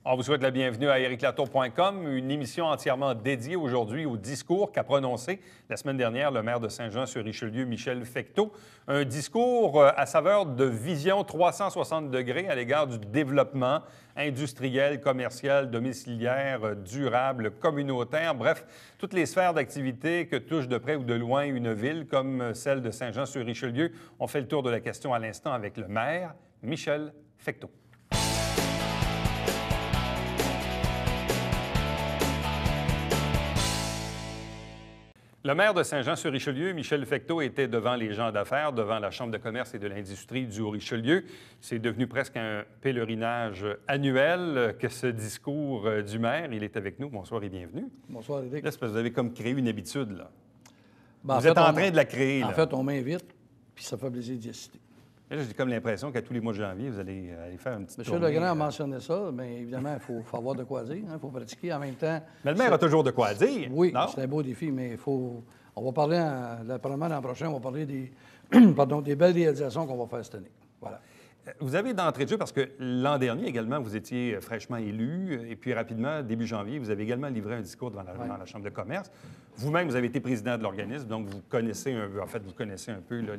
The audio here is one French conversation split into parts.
On vous souhaite la bienvenue à ericlatour.com, une émission entièrement dédiée aujourd'hui au discours qu'a prononcé la semaine dernière le maire de Saint-Jean-sur-Richelieu, Michel Fecteau. Un discours à saveur de vision 360 degrés à l'égard du développement industriel, commercial, domiciliaire, durable, communautaire, bref, toutes les sphères d'activité que touche de près ou de loin une ville comme celle de Saint-Jean-sur-Richelieu. On fait le tour de la question à l'instant avec le maire, Michel Fecteau. Le maire de Saint-Jean-sur-Richelieu, Michel Fecteau, était devant les gens d'affaires, devant la Chambre de commerce et de l'industrie du Haut-Richelieu. C'est devenu presque un pèlerinage annuel que ce discours du maire. Il est avec nous. Bonsoir et bienvenue. Bonsoir, Éric. Là, c'est parce que vous avez comme créé une habitude, là. Ben, vous êtes en train de la créer, là. En fait, on m'invite, puis ça fait plaisir d'y assister. Là, j'ai comme l'impression qu'à tous les mois de janvier, vous allez aller faire une petite M. Legrand a mentionné ça, mais évidemment, il faut avoir de quoi dire, il faut pratiquer en même temps. Mais le maire a toujours de quoi dire. Oui, non? c'est un beau défi, mais il faut... On va parler, probablement l'an prochain, on va parler des, des belles réalisations qu'on va faire cette année. Voilà. Vous avez d'entrée de jeu, parce que l'an dernier également, vous étiez fraîchement élu, et puis rapidement, début janvier, vous avez également livré un discours devant la Chambre de commerce. Vous-même, vous avez été président de l'organisme, donc vous connaissez un peu là,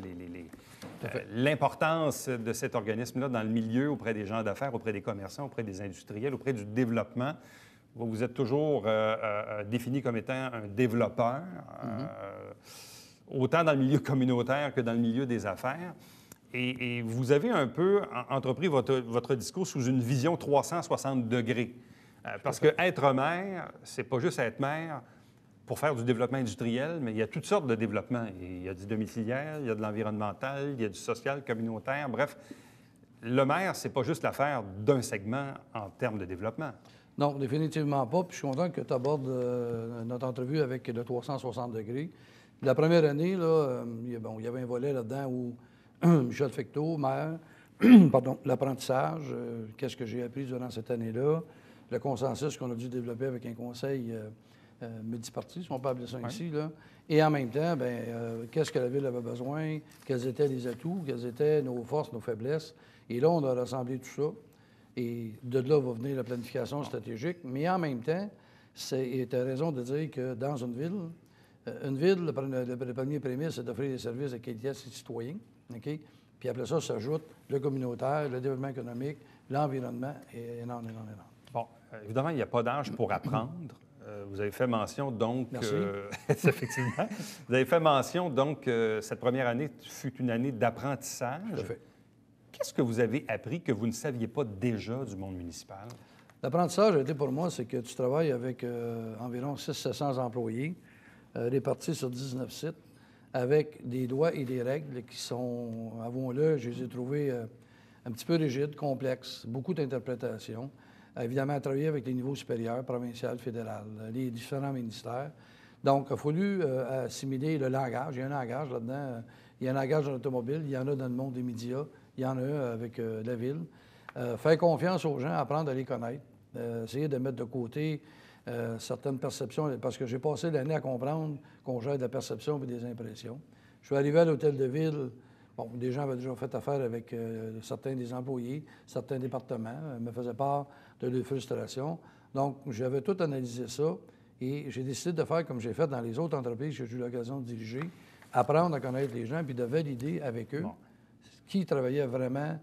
l'importance de cet organisme-là dans le milieu, auprès des gens d'affaires, auprès des commerçants, auprès des industriels, auprès du développement. Vous êtes toujours défini comme étant un développeur, autant dans le milieu communautaire que dans le milieu des affaires. Et vous avez un peu entrepris votre discours sous une vision 360 degrés. Parce que être maire, c'est pas juste être maire pour faire du développement industriel, mais il y a toutes sortes de développement. Il y a du domiciliaire, il y a de l'environnemental, il y a du social, communautaire. Bref, le maire, c'est pas juste l'affaire d'un segment en termes de développement. Non, définitivement pas. Puis je suis content que tu abordes notre entrevue avec le 360 degrés. La première année, là, il y avait un volet là-dedans où Michel Fecteau, maire, l'apprentissage, qu'est-ce que j'ai appris durant cette année-là, le consensus qu'on a dû développer avec un conseil multiparti, si on peut appeler ça ici, là. Et en même temps, qu'est-ce que la Ville avait besoin, quels étaient les atouts, quelles étaient nos forces, nos faiblesses. Et là, on a rassemblé tout ça. Et de là va venir la planification stratégique. Mais en même temps, tu as raison de dire que dans une ville, le premier prémisse, c'est d'offrir des services de qualité à ses citoyens. OK? Puis après ça s'ajoute le communautaire, le développement économique, l'environnement et énorme. Bon, évidemment, il n'y a pas d'âge pour apprendre. Vous avez fait mention, donc... Merci. Effectivement. Vous avez fait mention, donc, cette première année fut une année d'apprentissage. Tout à fait. Qu'est-ce que vous avez appris que vous ne saviez pas déjà du monde municipal? L'apprentissage a été pour moi, c'est que tu travailles avec environ 600-700 employés répartis sur 19 sites, avec des lois et des règles qui sont, avouons-le, je les ai trouvées un petit peu rigides, complexes, beaucoup d'interprétations. Évidemment, à travailler avec les niveaux supérieurs, provincial, fédéral, les différents ministères. Donc, il a fallu assimiler le langage. Il y a un langage là-dedans. Il y a un langage dans l'automobile, il y en a dans le monde des médias, il y en a avec la Ville. Faire confiance aux gens, apprendre à les connaître, essayer de mettre de côté certaines perceptions, parce que j'ai passé l'année à comprendre qu'on gère de la perception et des impressions. Je suis arrivé à l'hôtel de ville, bon, des gens avaient déjà fait affaire avec certains des employés, certains départements, me faisaient part de leurs frustrations. Donc, j'avais tout analysé ça et j'ai décidé de faire comme j'ai fait dans les autres entreprises que j'ai eu l'occasion de diriger, apprendre à connaître les gens puis de valider avec eux qui travaillait vraiment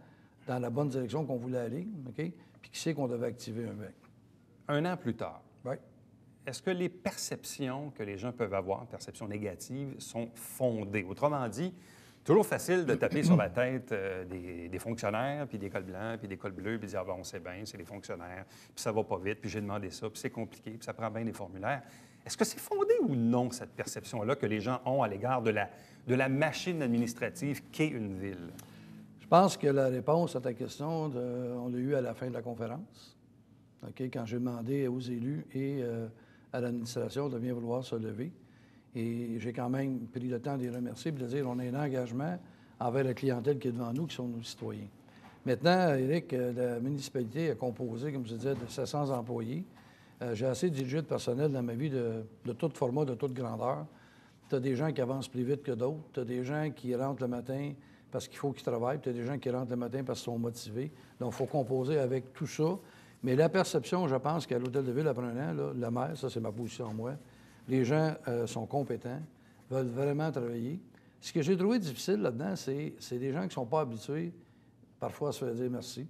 dans la bonne direction qu'on voulait aller, OK? Puis qui sait qu'on devait activer un mec. Un an plus tard, Oui. est-ce que les perceptions que les gens peuvent avoir, perceptions négatives, sont fondées? Autrement dit, toujours facile de taper sur la tête des fonctionnaires, puis des cols blancs, puis des cols bleus, puis dire « Ah ben, on sait bien, c'est les fonctionnaires, puis ça va pas vite, puis j'ai demandé ça, puis c'est compliqué, puis ça prend bien des formulaires. » Est-ce que c'est fondé ou non, cette perception-là que les gens ont à l'égard de la machine administrative qu'est une ville? Je pense que la réponse à ta question, on l'a eue à la fin de la conférence, OK, quand j'ai demandé aux élus et à l'administration de bien vouloir se lever. Et j'ai quand même pris le temps de les remercier et de dire qu'on a un engagement envers la clientèle qui est devant nous, qui sont nos citoyens. Maintenant, Éric, la municipalité est composée, comme je disais, de 700 employés. J'ai assez dirigé de personnel dans ma vie de tout format, de toute grandeur. Tu as des gens qui avancent plus vite que d'autres. Tu as des gens qui rentrent le matin parce qu'il faut qu'ils travaillent. Tu as des gens qui rentrent le matin parce qu'ils sont motivés. Donc, il faut composer avec tout ça. Mais la perception, je pense qu'à l'Hôtel de Ville, après un an, là, le maire, ça c'est ma position à moi, les gens sont compétents, veulent vraiment travailler. Ce que j'ai trouvé difficile là-dedans, c'est des gens qui ne sont pas habitués parfois à se faire dire merci.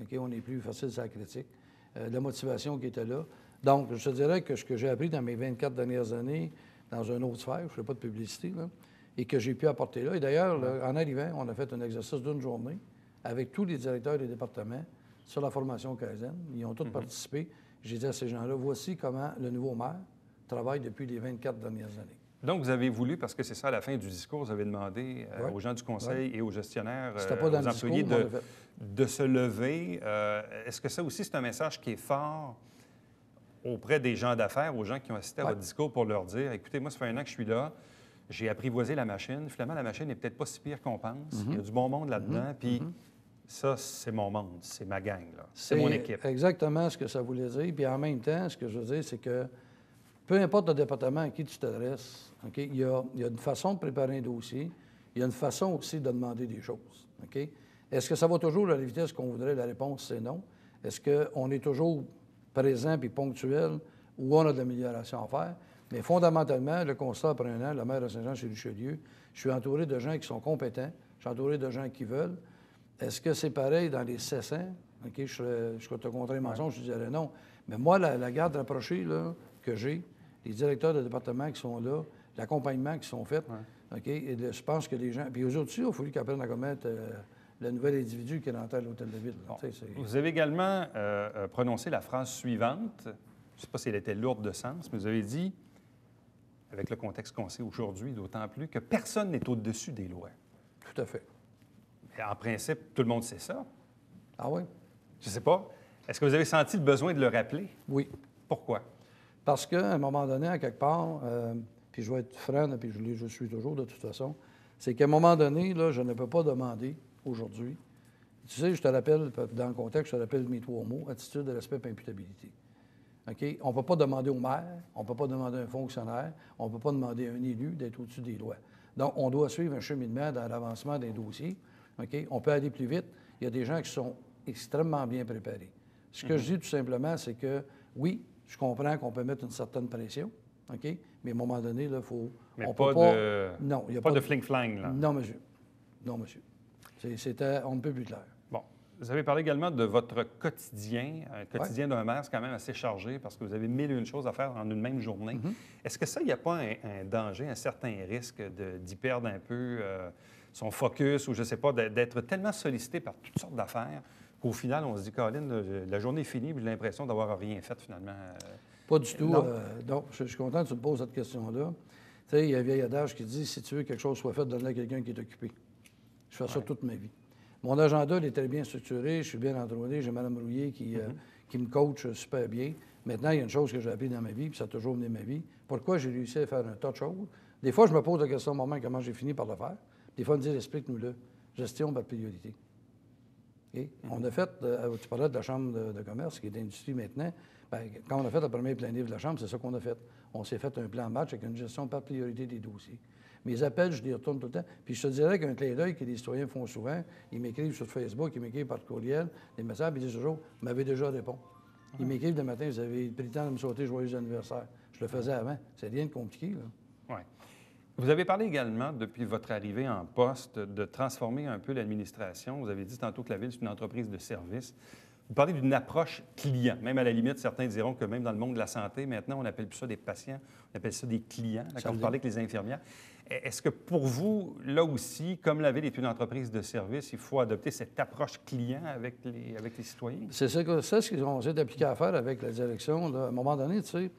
Okay? On est plus facile sur la critique. La motivation qui était là. Donc, je te dirais que ce que j'ai appris dans mes 24 dernières années, dans une autre sphère, je ne fais pas de publicité, là, et que j'ai pu apporter là. Et d'ailleurs, en arrivant, on a fait un exercice d'une journée avec tous les directeurs des départements sur la formation Kaizen. Ils ont tous participé. J'ai dit à ces gens-là, voici comment le nouveau maire travaille depuis les 24 dernières années. Donc, vous avez voulu, parce que c'est ça, à la fin du discours, vous avez demandé aux gens du conseil et aux gestionnaires, aux employés de se lever. Est-ce que ça aussi, c'est un message qui est fort auprès des gens d'affaires, aux gens qui ont assisté à votre discours pour leur dire, écoutez, moi, ça fait un an que je suis là, j'ai apprivoisé la machine. Finalement, la machine n'est peut-être pas si pire qu'on pense. Il y a du bon monde là-dedans, puis ça, c'est mon monde, c'est ma gang, là. C'est mon équipe. Exactement ce que ça voulait dire. Puis en même temps, ce que je veux dire, c'est que peu importe le département à qui tu t'adresses, okay, il y a une façon de préparer un dossier, il y a une façon aussi de demander des choses. Okay? Est-ce que ça va toujours à la vitesse qu'on voudrait? La réponse, c'est non. Est-ce qu'on est toujours présent et ponctuel ou on a de l'amélioration à faire? Mais fondamentalement, le constat après un an, le maire de Saint-Jean-sur-Richelieu, je suis entouré de gens qui sont compétents, je suis entouré de gens qui veulent. Est-ce que c'est pareil dans les 700? Okay, je te contrer un mensonge, je dirais non. Mais moi, la garde rapprochée là, que j'ai, les directeurs de département qui sont là, l'accompagnement qui sont faits, OK? Et je pense que les gens... Puis eux autres aussi, il a fallu qu'ils apprennent à connaître le nouvel individu qui est rentré à l'Hôtel de Ville. Bon. Vous avez également prononcé la phrase suivante, je ne sais pas si elle était lourde de sens, mais vous avez dit, avec le contexte qu'on sait aujourd'hui, d'autant plus, que personne n'est au-dessus des lois. Tout à fait. Et en principe, tout le monde sait ça. Ah oui? Je ne sais pas. Est-ce que vous avez senti le besoin de le rappeler? Oui. Pourquoi? Parce qu'à un moment donné, à quelque part, puis je vais être franc, puis je suis toujours de toute façon, c'est qu'à un moment donné, là, je ne peux pas demander aujourd'hui. Tu sais, je te rappelle, dans le contexte, je te rappelle mes 3 mots, attitude, respect et imputabilité. OK? On ne peut pas demander au maire, on ne peut pas demander à un fonctionnaire, on ne peut pas demander à un élu d'être au-dessus des lois. Donc, on doit suivre un cheminement dans l'avancement des dossiers. OK? On peut aller plus vite. Il y a des gens qui sont extrêmement bien préparés. Ce que je dis tout simplement, c'est que, oui, je comprends qu'on peut mettre une certaine pression, OK? Mais à un moment donné, il faut... Mais on pas de... Non, il n'y a pas de fling-flang, là. Non, monsieur. Non, monsieur. C'était... On ne peut plus clair. Bon. Vous avez parlé également de votre quotidien. Un quotidien d'un maire, c'est quand même assez chargé parce que vous avez 1001 choses à faire en une même journée. Est-ce que ça, il n'y a pas un danger, un certain risque d'y perdre un peu son focus ou, je ne sais pas, d'être tellement sollicité par toutes sortes d'affaires qu'au final, on se dit, Colin, la journée est finie, puis j'ai l'impression d'avoir rien fait finalement. Pas du tout. Donc, je suis content que tu me poses cette question-là. Tu sais, il y a un vieil adage qui dit, si tu veux que quelque chose soit fait, donne-le à quelqu'un qui est occupé. Je fais ça toute ma vie. Mon agenda, il est très bien structuré, je suis bien entraîné, j'ai Mme Rouillé qui me coach super bien. Maintenant, il y a une chose que j'ai appris dans ma vie, puis ça a toujours mené ma vie. Pourquoi j'ai réussi à faire un tas de choses? Des fois, je me pose la question au moment comment j'ai fini par le faire. Des fois, me dire, explique-nous-le. Gestion par priorité. Okay? On a fait, tu parlais de la Chambre de commerce, qui est d'industrie maintenant. Bien, quand on a fait le premier plan livre de la Chambre, c'est ça qu'on a fait. On s'est fait un plan de match avec une gestion par priorité des dossiers. Mes appels, je les retourne tout le temps. Puis je te dirais qu'un clin d'œil que les citoyens font souvent, ils m'écrivent sur Facebook, ils m'écrivent par courriel, des messages, puis ils disent toujours, vous m'avez déjà répondu. Ils m'écrivent le matin, vous avez pris le temps de me souhaiter joyeux anniversaire. Je le faisais avant. C'est rien de compliqué, là. Oui. Vous avez parlé également, depuis votre arrivée en poste, de transformer un peu l'administration. Vous avez dit tantôt que la Ville, c'est une entreprise de service. Vous parlez d'une approche client. Même à la limite, certains diront que même dans le monde de la santé, maintenant, on n'appelle plus ça des patients, on appelle ça des clients. Quand vous parlez avec les infirmières. Est-ce que pour vous, là aussi, comme la Ville est une entreprise de service, il faut adopter cette approche client avec les citoyens? C'est ce qu'on s'est appliqué à faire avec la direction. Là. À un moment donné, tu sais,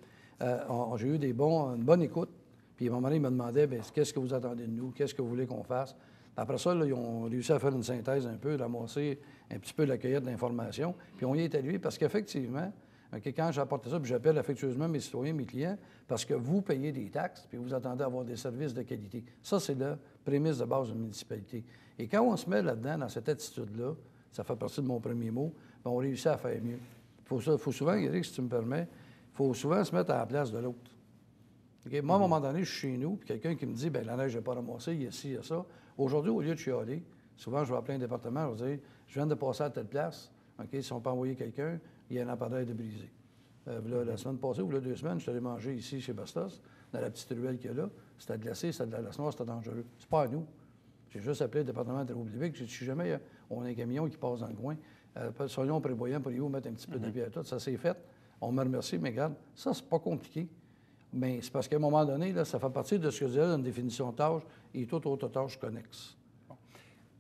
j'ai eu une bonne écoute. Puis à un moment donné, ils me demandaient, bien, qu'est-ce que vous attendez de nous? Qu'est-ce que vous voulez qu'on fasse? Après ça, là, ils ont réussi à faire une synthèse un peu, ramasser un petit peu la cueillette d'informations. Puis on y est allé parce qu'effectivement, quand j'ai apporté ça, puis j'appelle affectueusement mes citoyens, mes clients, parce que vous payez des taxes, puis vous attendez à avoir des services de qualité. Ça, c'est la prémisse de base d'une municipalité. Et quand on se met là-dedans, dans cette attitude-là, ça fait partie de mon premier mot, bien, on réussit à faire mieux. Il faut souvent, Éric, si tu me permets, il faut souvent se mettre à la place de l'autre. Okay? Moi, à un moment donné, je suis chez nous, puis quelqu'un qui me dit, bien, la neige n'est pas ramassée, il y a ci, il y a ça. Aujourd'hui, au lieu de chialer, souvent, je vais appeler un département, je vais dire, je viens de passer à telle place, OK, si on peut envoyer quelqu'un, il y a un appareil de brisé. Là, la semaine passée, ou là, 2 semaines, je suis allé manger ici chez Bastos, dans la petite ruelle qu'il y a là. C'était glacé, c'était de la glace noire, c'était dangereux. C'est pas à nous. J'ai juste appelé le département de travaux publics. J'ai dit, si jamais on a un camion qui passe dans le coin, soyons prévoyants pour y mettre un petit peu de pied à tout. Ça s'est fait. On me remercie, mais regarde, ça, c'est pas compliqué. Mais c'est parce qu'à un moment donné, là, ça fait partie de ce que je dirais d'une définition de tâche et toute autre tâche connexe.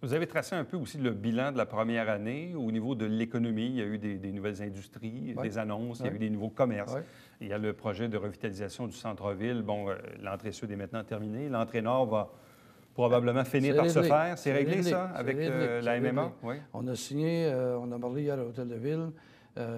Vous avez tracé un peu aussi le bilan de la première année. Au niveau de l'économie, il y a eu des nouvelles industries, des annonces, il y a eu des nouveaux commerces. Il y a le projet de revitalisation du centre-ville. Bon, l'entrée sud est maintenant terminée. L'entrée nord va probablement finir par se faire. C'est réglé, ça, avec la MMA? Oui. On a signé, on a parlé hier à l'Hôtel de Ville,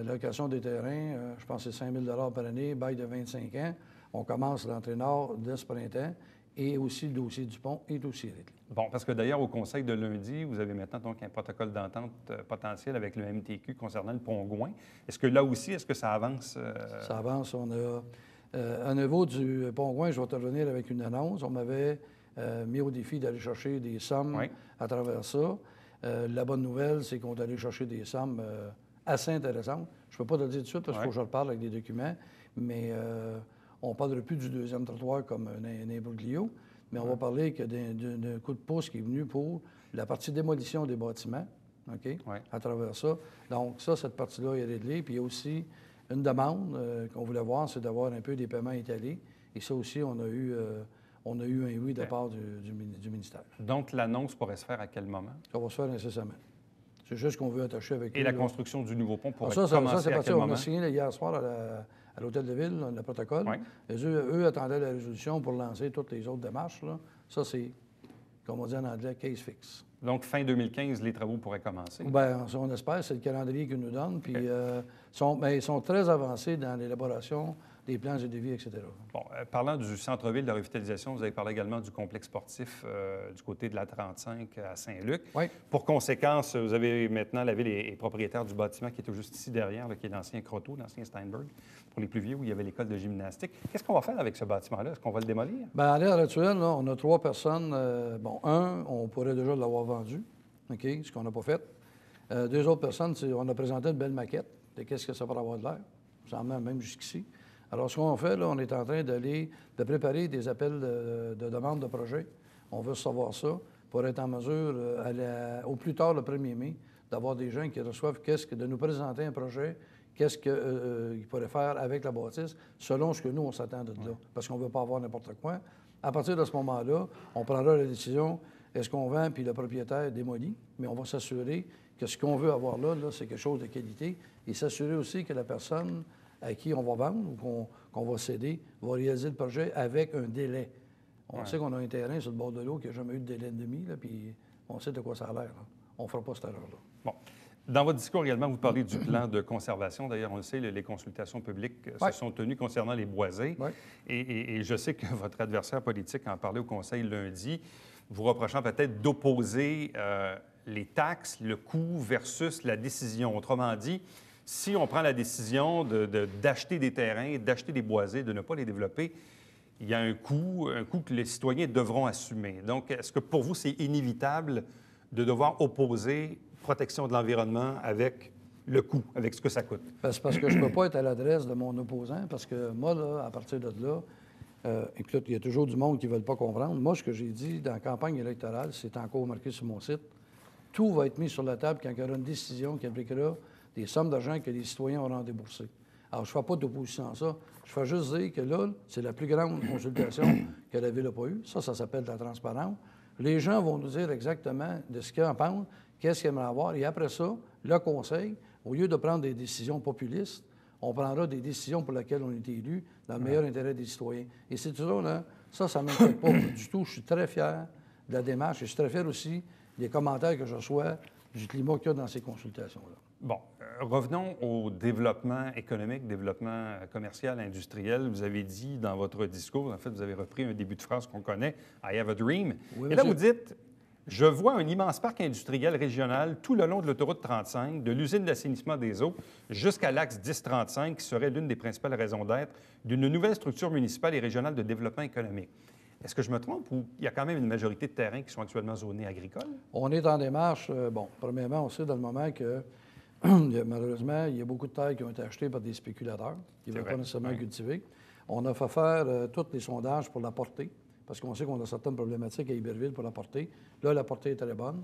location des terrains, je pense que c'est 5 000 par année, bail de 25 ans. On commence l'entrée nord dès ce printemps. Et aussi le dossier du pont est aussi réglé. Bon, parce que d'ailleurs, au conseil de lundi, vous avez maintenant donc un protocole d'entente potentiel avec le MTQ concernant le pont Gouin. Est-ce que là aussi, est-ce que ça avance? Ça avance. On a, à niveau du pont Gouin, je vais te revenir avec une annonce. On m'avait mis au défi d'aller chercher des sommes à travers ça. La bonne nouvelle, c'est qu'on est allé chercher des sommes assez intéressantes. Je ne peux pas te le dire tout de suite parce qu'il faut que je reparle avec des documents, mais... on ne parlera plus du deuxième trottoir comme un imbroglio, mais on va parler d'un coup de pouce qui est venu pour la partie démolition des bâtiments, OK, à travers ça. Donc, ça, cette partie-là est réglée. Puis, il y a aussi une demande qu'on voulait voir, c'est d'avoir un peu des paiements étalés. Et ça aussi, on a eu un oui de la part du ministère. Donc, l'annonce pourrait se faire à quel moment? Ça va se faire incessamment. C'est juste qu'on veut attacher avec eux. Et la construction du nouveau pont pourrait commencer à quel moment? On a signé hier soir à l'Hôtel de Ville, le protocole. Eux attendaient la résolution pour lancer toutes les autres démarches. Là. Ça, c'est, comme on dit en anglais, case fixe. Donc, fin 2015, les travaux pourraient commencer? Bien, on espère. C'est le calendrier qu'ils nous donnent. Puis, ils sont très avancés dans l'élaboration des plans et devis, etc. Bon, parlant du centre-ville de revitalisation, vous avez parlé également du complexe sportif du côté de la 35 à Saint-Luc. Pour conséquence, vous avez maintenant, la ville est propriétaire du bâtiment qui est tout juste ici derrière, là, qui est l'ancien Croteau, l'ancien Steinberg, pour les plus vieux, où il y avait l'école de gymnastique. Qu'est-ce qu'on va faire avec ce bâtiment-là? Est-ce qu'on va le démolir? Bien, à l'heure actuelle, là, on a 3 personnes. On pourrait déjà l'avoir vendu, OK, ce qu'on n'a pas fait. 2 autres personnes, on a présenté une belle maquette de qu'est-ce que ça va avoir de l'air. Ça en met même jusqu'ici. Alors, ce qu'on fait, là, on est en train de préparer des appels de demande de projet. On veut savoir ça pour être en mesure, au plus tard, le 1er mai, d'avoir des gens qui reçoivent de nous présenter un projet, qu'est-ce qu'ils pourraient faire avec la bâtisse, selon ce que nous, on s'attend de là. Parce qu'on ne veut pas avoir n'importe quoi. À partir de ce moment-là, on prendra la décision, est-ce qu'on vend, puis le propriétaire démolit, mais on va s'assurer que ce qu'on veut avoir là, c'est quelque chose de qualité, et s'assurer aussi que la personne à qui on va vendre ou qu'on va céder, va réaliser le projet avec un délai. On sait qu'on a un terrain sur le bord de l'eau qui n'a jamais eu de délai de demi, là, puis on sait de quoi ça a l'air. Là. On ne fera pas cette erreur-là. Bon. Dans votre discours également, vous parlez du plan de conservation. D'ailleurs, on le sait, les consultations publiques se sont tenues concernant les boisés. Et je sais que votre adversaire politique en parlait au Conseil lundi, vous reprochant peut-être d'opposer les taxes, le coût versus la décision. Autrement dit, si on prend la décision d'acheter des terrains, d'acheter des boisés, de ne pas les développer, il y a un coût que les citoyens devront assumer. Donc, est-ce que pour vous, c'est inévitable de devoir opposer protection de l'environnement avec le coût, avec ce que ça coûte? C'est parce que je ne peux pas être à l'adresse de mon opposant, parce que moi, là, à partir de là, écoute, il y a toujours du monde qui ne veut pas comprendre. Moi, ce que j'ai dit dans la campagne électorale, c'est encore marqué sur mon site, tout va être mis sur la table quand il y aura une décision qui impliquera des sommes d'argent que les citoyens auront déboursées. Alors, je ne fais pas d'opposition à ça. Je fais juste dire que là, c'est la plus grande consultation que la Ville n'a pas eue. Ça s'appelle la transparence. Les gens vont nous dire exactement de ce qu'ils en pensent, qu'est-ce qu'ils aimeraient avoir. Et après ça, le Conseil, au lieu de prendre des décisions populistes, on prendra des décisions pour lesquelles on a été élu dans le meilleur intérêt des citoyens. Et c'est toujours là, ça ne m'inquiète pas du tout. Je suis très fier de la démarche et je suis très fier aussi des commentaires que je reçois du climat qu'il y a dans ces consultations-là. Bon, revenons au développement économique, développement commercial, industriel. Vous avez dit dans votre discours, en fait, vous avez repris un début de phrase qu'on connaît, « I have a dream ». Et là, vous dites, « Je vois un immense parc industriel régional tout le long de l'autoroute 35, de l'usine d'assainissement des eaux jusqu'à l'axe 1035, qui serait l'une des principales raisons d'être d'une nouvelle structure municipale et régionale de développement économique. » Est-ce que je me trompe ou il y a quand même une majorité de terrains qui sont actuellement zonés agricoles? On est en démarche. Premièrement, on sait dans le moment que Malheureusement, il y a beaucoup de terres qui ont été achetées par des spéculateurs qui ne veulent vrai. pas nécessairement Oui. cultiver. On a fait faire tous les sondages pour la portée, parce qu'on sait qu'on a certaines problématiques à Iberville pour la portée. Là, la portée est très bonne.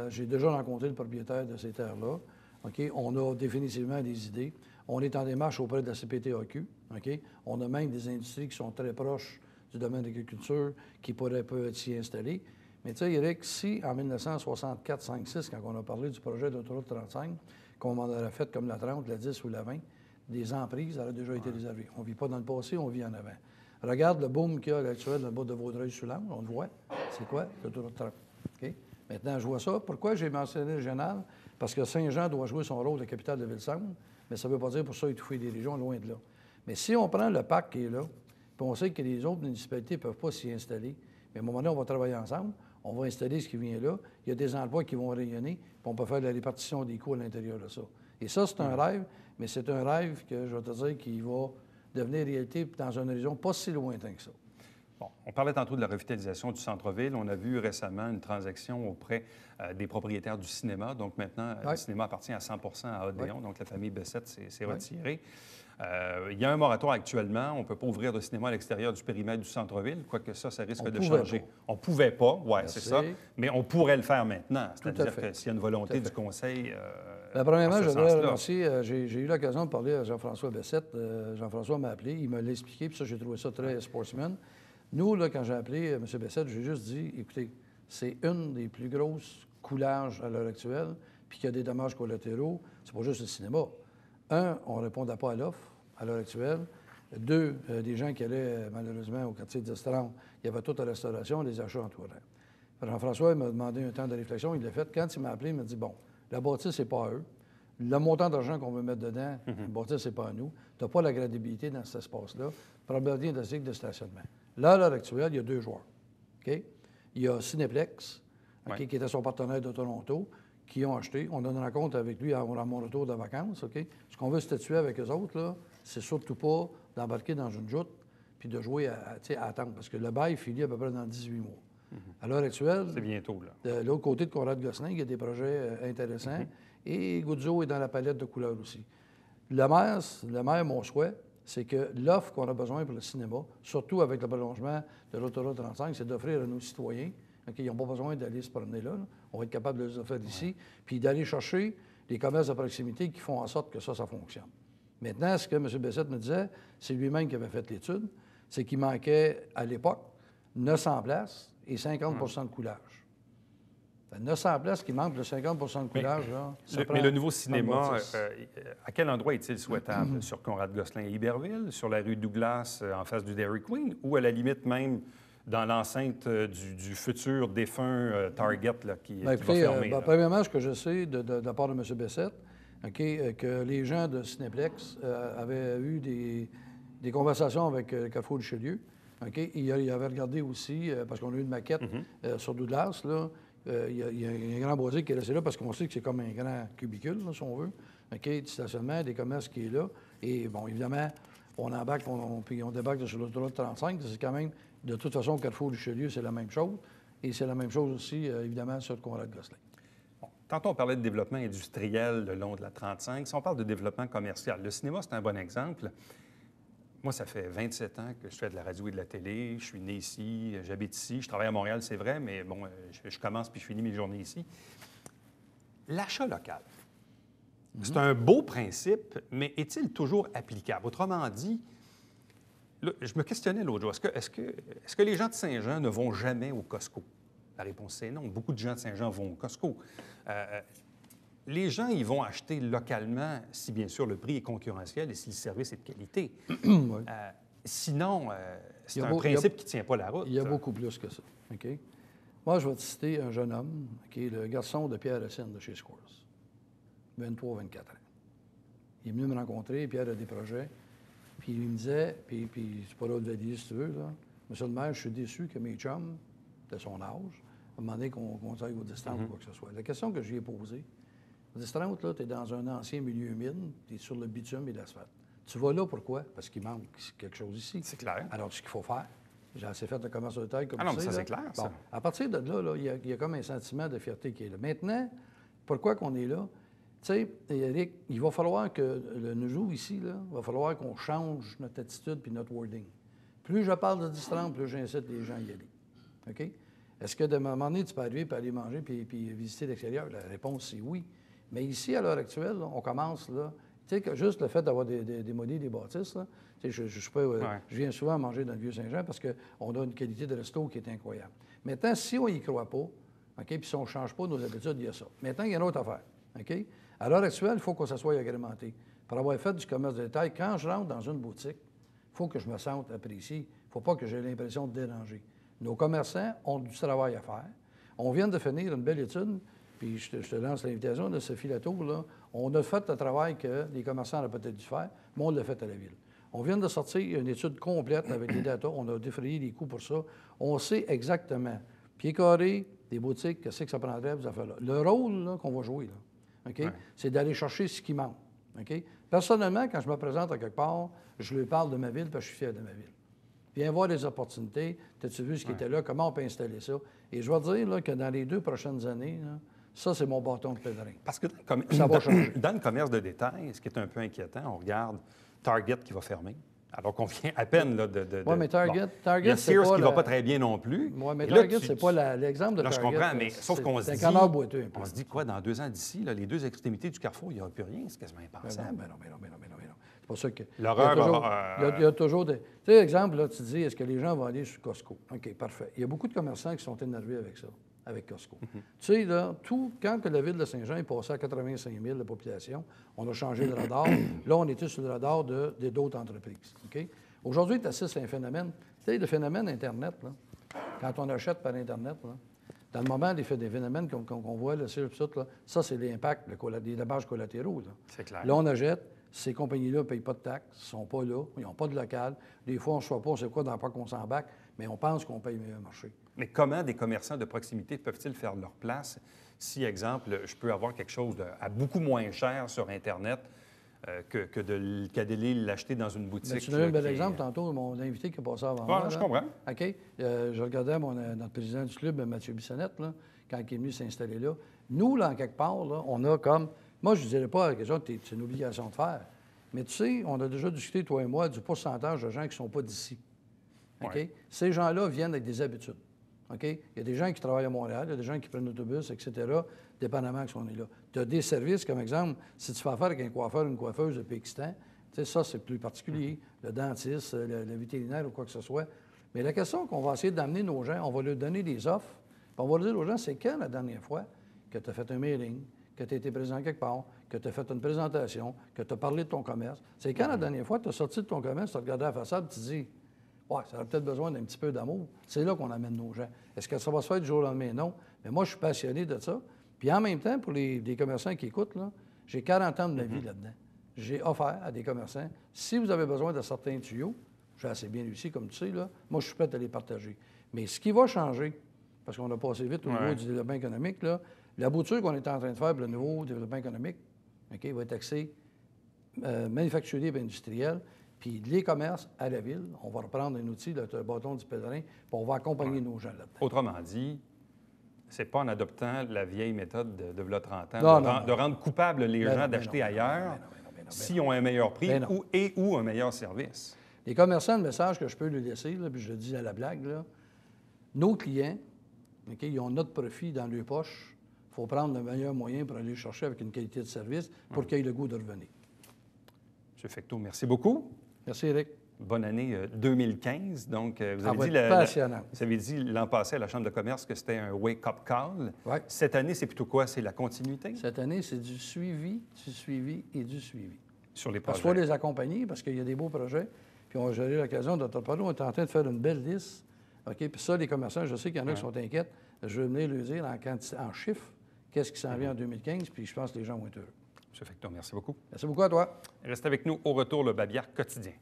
J'ai déjà rencontré le propriétaire de ces terres-là. OK? On a définitivement des idées. On est en démarche auprès de la CPTAQ. OK? On a même des industries qui sont très proches du domaine de l'agriculture qui pourraient peut s'y installer. Mais tu sais, Éric, si en 1964, 5, 6, quand on a parlé du projet d'autoroute 35, qu'on en aurait fait comme la 30, la 10 ou la 20, des emprises auraient déjà été réservées. On ne vit pas dans le passé, on vit en avant. Regarde le boom qu'il y a à l'actuel dans le bas de Vaudreuil-Soulanges, on le voit. C'est quoi? L'autoroute 30. OK? Maintenant, je vois ça. Pourquoi j'ai mentionné le régional? Parce que Saint-Jean doit jouer son rôle de capitale de Ville-Centre, mais ça ne veut pas dire pour ça étouffer des régions, loin de là. Mais si on prend le parc qui est là, puis on sait que les autres municipalités ne peuvent pas s'y installer, mais à un moment donné, on va travailler ensemble, on va installer ce qui vient là, il y a des emplois qui vont rayonner, puis on peut faire la répartition des coûts à l'intérieur de ça. Et ça, c'est un rêve, mais c'est un rêve que je vais te dire qui va devenir réalité dans un horizon pas si lointain que ça. Bon, on parlait tantôt de la revitalisation du centre-ville. On a vu récemment une transaction auprès des propriétaires du cinéma. Donc maintenant, le cinéma appartient à 100 à Odéon. Donc la famille Bessette s'est retirée. Il y a un moratoire actuellement. On ne peut pas ouvrir de cinéma à l'extérieur du périmètre du centre-ville, quoique ça risque de changer. On ne pouvait pas, oui, c'est ça. Mais on pourrait le faire y C'est-à-dire que s'il y a une volonté du conseil. Premièrement, je voudrais remercier. J'ai eu l'occasion de parler à Jean-François Bessette. Jean-François m'a appelé, il me l'a expliqué, puis ça, j'ai trouvé ça très sportsman. Nous, là, quand j'ai appelé M. Bessette, j'ai juste dit, écoutez, c'est une des plus grosses coulages à l'heure actuelle, puis qu'il y a des dommages collatéraux. C'est pas juste le cinéma. Un, on ne répondait pas à l'offre à l'heure actuelle. Deux, des gens qui allaient malheureusement au quartier d'Estran, il y avait toute la restauration, les achats entourants. Jean-François m'a demandé un temps de réflexion, il l'a fait. Quand il m'a appelé, il m'a dit, bon, la bâtisse, c'est pas à eux. Le montant d'argent qu'on veut mettre dedans, la bâtisse, c'est pas à nous. Tu n'as pas la gradabilité dans cet espace-là. Probabilité de cycle de stationnement. Là, à l'heure actuelle, il y a deux joueurs. OK? Il y a Cinéplex, qui était son partenaire de Toronto, qui ont acheté. On a une rencontre avec lui à mon retour de vacances. OK? Ce qu'on veut statuer avec eux autres, là, c'est surtout pas d'embarquer dans une joute puis de jouer à attendre. Parce que le bail finit à peu près dans 18 mois. À l'heure actuelle, c'est bientôt, là. De l'autre côté de Conrad-Gosselin, il y a des projets intéressants. Et Guzzo est dans la palette de couleurs aussi. Le maire, mon souhait, c'est que l'offre qu'on a besoin pour le cinéma, surtout avec le prolongement de l'autoroute 35, c'est d'offrir à nos citoyens, ils n'ont pas besoin d'aller se promener là, on va être capable de les offrir ici, puis d'aller chercher les commerces de proximité qui font en sorte que ça fonctionne. Maintenant, ce que M. Bessette me disait, c'est lui-même qui avait fait l'étude, c'est qu'il manquait à l'époque 900 places et 50 de coulage. 900 places qui manquent, le 50 de coulage, là, mais le nouveau cinéma, à quel endroit est-il souhaitable? Sur Conrad-Gosselin et Iberville, sur la rue Douglas, en face du Dairy Queen, ou à la limite même dans l'enceinte du futur défunt Target là, qui va fermer? Premièrement, ce que je sais de la part de M. Bessette, que les gens de Cinéplex avaient eu des conversations avec Carrefour Richelieu. Il avait regardé aussi, parce qu'on a eu une maquette sur Douglas, là. Il y a un grand boisier qui est resté là parce qu'on sait que c'est comme un grand cubicule, là, si on veut. Du stationnement, des commerces qui est là. Et bon, évidemment, on embarque, puis on débarque sur l'autoroute 35. C'est quand même, de toute façon, Carrefour Richelieu, c'est la même chose. Et c'est la même chose aussi, évidemment, sur le Conrad-Gosselin. Bon, tantôt, on parlait de développement industriel le long de la 35. Si on parle de développement commercial, le cinéma, c'est un bon exemple. Moi, ça fait 27 ans que je fais de la radio et de la télé. Je suis né ici, j'habite ici. Je travaille à Montréal, c'est vrai, mais bon, je commence puis je finis mes journées ici. L'achat local, c'est un beau principe, mais est-il toujours applicable? Autrement dit, là, je me questionnais l'autre jour, est-ce que les gens de Saint-Jean ne vont jamais au Costco? La réponse, c'est non. Beaucoup de gens de Saint-Jean vont au Costco. Les gens, ils vont acheter localement si, bien sûr, le prix est concurrentiel et si le service est de qualité. Sinon, c'est un principe qui ne tient pas la route. Il y a beaucoup plus que ça. Okay? Moi, je vais te citer un jeune homme qui est le garçon de Pierre Racine de chez Scores, 23-24 ans. Il est venu me rencontrer, Pierre a des projets, puis il me disait, puis c'est pas là de le dire si tu veux, là, monsieur le maire, je suis déçu que mes chums, de son âge, m'ont demandé qu'on aille au distance ou quoi que ce soit. La question que je lui ai posée, Distrante, là, tu es dans un ancien milieu humide, tu es sur le bitume et l'asphalte. Tu vas là pourquoi? Parce qu'il manque quelque chose ici. C'est clair. Alors, ce qu'il faut faire, j'ai assez fait de commerce de taille comme non, tu mais sais, ça, là. c'est clair, ça. Bon, à partir de là, il y a comme un sentiment de fierté qui est là. Maintenant, pourquoi qu'on est là? Tu sais, Éric, il va falloir que nous ici, là, il va falloir qu'on change notre attitude puis notre wording. Plus je parle de 10-30, plus j'incite les gens à y aller. OK? Est-ce que de un moment donné, tu peux arriver et aller manger puis visiter l'extérieur? La réponse, c'est oui. Mais ici, à l'heure actuelle, là, on commence, là, tu sais, que juste le fait d'avoir démoli des bâtisses, là, tu sais, je viens souvent manger dans le Vieux-Saint-Jean parce qu'on a une qualité de resto qui est incroyable. Maintenant, si on n'y croit pas, OK, puis si on ne change pas nos habitudes, il y a ça. Maintenant, il y a une autre affaire. OK? À l'heure actuelle, il faut que ça soit agrémenté. Pour avoir fait du commerce de détail, quand je rentre dans une boutique, il faut que je me sente apprécié. Il ne faut pas que j'ai l'impression de déranger. Nos commerçants ont du travail à faire. On vient de finir une belle étude, puis je te lance l'invitation de Sophie Latour, là. On a fait le travail que les commerçants auraient peut-être dû faire, mais on l'a fait à la ville. On vient de sortir une étude complète avec les datas. On a défrayé les coûts pour ça. On sait exactement, pied carré, des boutiques, qu'est-ce que ça prendrait, vous affaires là. Le rôle qu'on va jouer, là, OK, c'est d'aller chercher ce qui manque. OK? Personnellement, quand je me présente à quelque part, je lui parle de ma ville parce que je suis fier de ma ville. Viens voir des opportunités. As-tu vu ce qui était là? Comment on peut installer ça? Et je vais te dire là, que dans les 2 prochaines années, là, ça, c'est mon bâton de pèlerin. Parce que ça va changer. Dans le commerce de détail, ce qui est un peu inquiétant, on regarde Target qui va fermer. Alors qu'on vient à peine là, de... Oui, mais Target, il y a Sears qui ne va pas très bien non plus. Oui, mais Target, c'est pas l'exemple de là, Target. Je comprends, mais sauf qu'on se dit... C'est un canard boiteux un peu. On se dit quoi, dans 2 ans d'ici, là, les 2 extrémités du carrefour, il n'y aura plus rien. C'est quasiment impensable. Mais non. C'est pour ça que... L'horreur... Il y a toujours des... Tu sais, exemple, là, tu dis, est-ce que les gens vont aller sur Costco? OK, parfait. Il y a beaucoup de commerçants qui sont énervés avec ça, avec Costco. Tu sais, là, quand que la ville de Saint-Jean est passée à 85 000 de population, on a changé de radar. Là, on était sur le radar d'autres entreprises. OK? Aujourd'hui, tu assistes à un phénomène. Tu sais, le phénomène Internet, là, quand on achète par Internet, là, dans le moment des phénomènes qu'on voit, là, ça, c'est l'impact, les dommages collatéraux. C'est clair. Là, on achète. Ces compagnies-là ne payent pas de taxes, ne sont pas là, ils n'ont pas de local. Des fois, on ne sait pas, c'est quoi dans quoi qu'on s'embarque, mais on pense qu'on paye meilleur marché. Mais comment des commerçants de proximité peuvent-ils faire leur place si, exemple, je peux avoir quelque chose à beaucoup moins cher sur Internet qu'à d'aller l'acheter dans une boutique? Bien, tu as eu un bel exemple tantôt, mon invité qui est passé avant moi. Je comprends. OK. Je regardais notre président du club, Mathieu Bissonnette, là, quand il est venu s'installer là. Nous, là, en quelque part, là, on a comme... Moi, je ne dirais pas à quelque c'est une obligation de faire. Mais tu sais, on a déjà discuté, toi et moi, du pourcentage de gens qui ne sont pas d'ici. OK? Ouais. Ces gens-là viennent avec des habitudes. OK? Il y a des gens qui travaillent à Montréal, il y a des gens qui prennent l'autobus, etc., dépendamment de ce qu'on est là. Tu as des services, comme exemple, si tu fais affaire avec un coiffeur ou une coiffeuse de Pakistan, tu sais, ça, c'est plus particulier. Le dentiste, le vétérinaire ou quoi que ce soit. Mais la question qu'on va essayer d'amener nos gens, on va leur donner des offres, puis on va leur dire aux gens, c'est quand la dernière fois que tu as fait un mailing, que tu as été présent quelque part, que tu as fait une présentation, que tu as parlé de ton commerce. C'est quand la dernière fois tu as sorti de ton commerce, tu as regardé la façade et tu te dis, ouais, ça aurait peut-être besoin d'un petit peu d'amour. C'est là qu'on amène nos gens. Est-ce que ça va se faire du jour au lendemain? Non. Mais moi, je suis passionné de ça. Puis en même temps, pour des commerçants qui écoutent, là, j'ai 40 ans de ma vie là-dedans. J'ai offert à des commerçants, si vous avez besoin de certains tuyaux, j'ai assez bien réussi, comme tu sais, là, moi, je suis prêt à les partager. Mais ce qui va changer, parce qu'on a passé vite au niveau du développement économique, là, la bouture qu'on est en train de faire pour le nouveau développement économique, OK, va être axé manufacturier et industriel, puis les commerces à la ville. On va reprendre un outil, le bâton du pèlerin, puis on va accompagner nos gens là-dedans. Autrement dit, c'est pas en adoptant la vieille méthode de 30 ans, de rendre coupables les gens d'acheter ailleurs s'ils ont un meilleur prix ou un meilleur service. Les commerçants, le message que je peux lui laisser, là, puis je le dis à la blague, là, nos clients, OK, ils ont notre profit dans leurs poches. Il faut prendre le meilleur moyen pour aller chercher avec une qualité de service pour qu'ils aient le goût de revenir. M. Fecteau, merci beaucoup. Merci, Éric. Bonne année 2015. Donc, vous avez dit l'an passé à la Chambre de commerce que c'était un wake-up call. Ouais. Cette année, c'est plutôt quoi? C'est la continuité? Cette année, c'est du suivi et du suivi. Sur les projets. Il faut les accompagner parce qu'il y a des beaux projets. Puis on a eu l'occasion de te parler. On est en train de faire une belle liste. OK? Puis ça, les commerçants, je sais qu'il y en a qui sont inquiets. Je vais venir leur dire en chiffres qu'est-ce qui s'en vient en 2015, puis je pense que les gens vont être heureux. M. Fecteau, merci beaucoup. Merci beaucoup à toi. Reste avec nous au retour, le Babillard quotidien.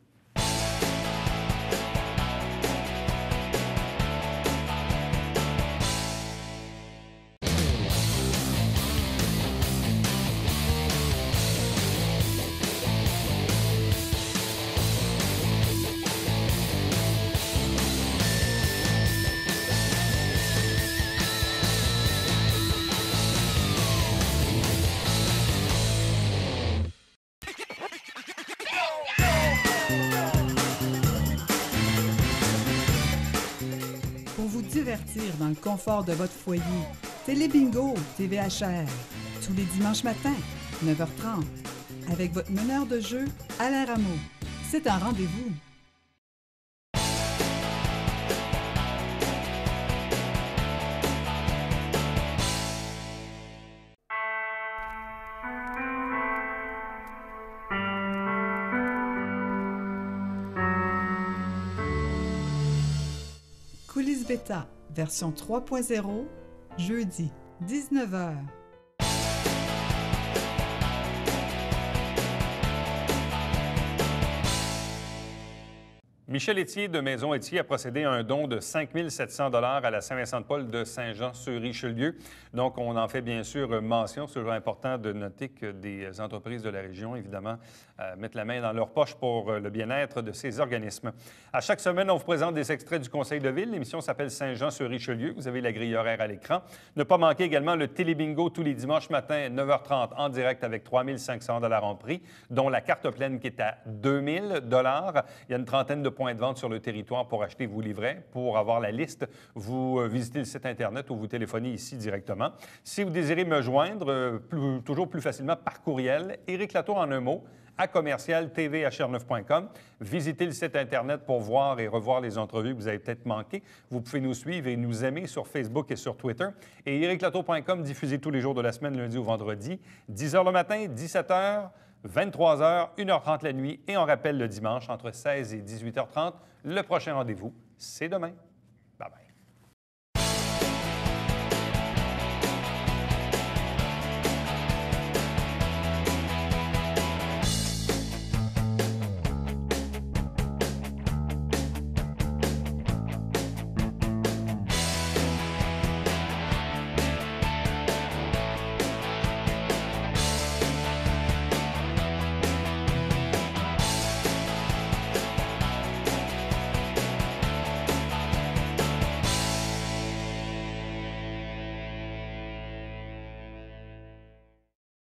divertir dans le confort de votre foyer. Télébingo, TVHR, tous les dimanches matins, 9h30, avec votre meneur de jeu, Alain Rameau. C'est un rendez-vous. Coulisses Bêta, version 3.0, jeudi, 19h. Michel Étier de Maison Étier a procédé à un don de 5 700 $ à la Saint-Vincent-de-Paul de Saint-Jean-sur-Richelieu. Donc, on en fait bien sûr mention. C'est toujours important de noter que des entreprises de la région, évidemment, mettent la main dans leur poche pour le bien-être de ces organismes. À chaque semaine, on vous présente des extraits du Conseil de ville. L'émission s'appelle Saint-Jean-sur-Richelieu. Vous avez la grille horaire à l'écran. Ne pas manquer également le Télébingo tous les dimanches matins, 9h30, en direct avec 3 500 $ en prix, dont la carte pleine qui est à 2 000 $. Il y a une trentaine de points de vente sur le territoire pour acheter vos livrets. Pour avoir la liste, vous visitez le site Internet ou vous téléphonez ici directement. Si vous désirez me joindre, toujours plus facilement par courriel, Éric Latour en un mot, à commercial-tvhr9.com. Visitez le site Internet pour voir et revoir les entrevues que vous avez peut-être manquées. Vous pouvez nous suivre et nous aimer sur Facebook et sur Twitter. Et ericlatour.com, diffusé tous les jours de la semaine, lundi au vendredi, 10h le matin, 17h, 23h, 1h30 la nuit et on rappelle le dimanche entre 16 et 18h30. Le prochain rendez-vous, c'est demain.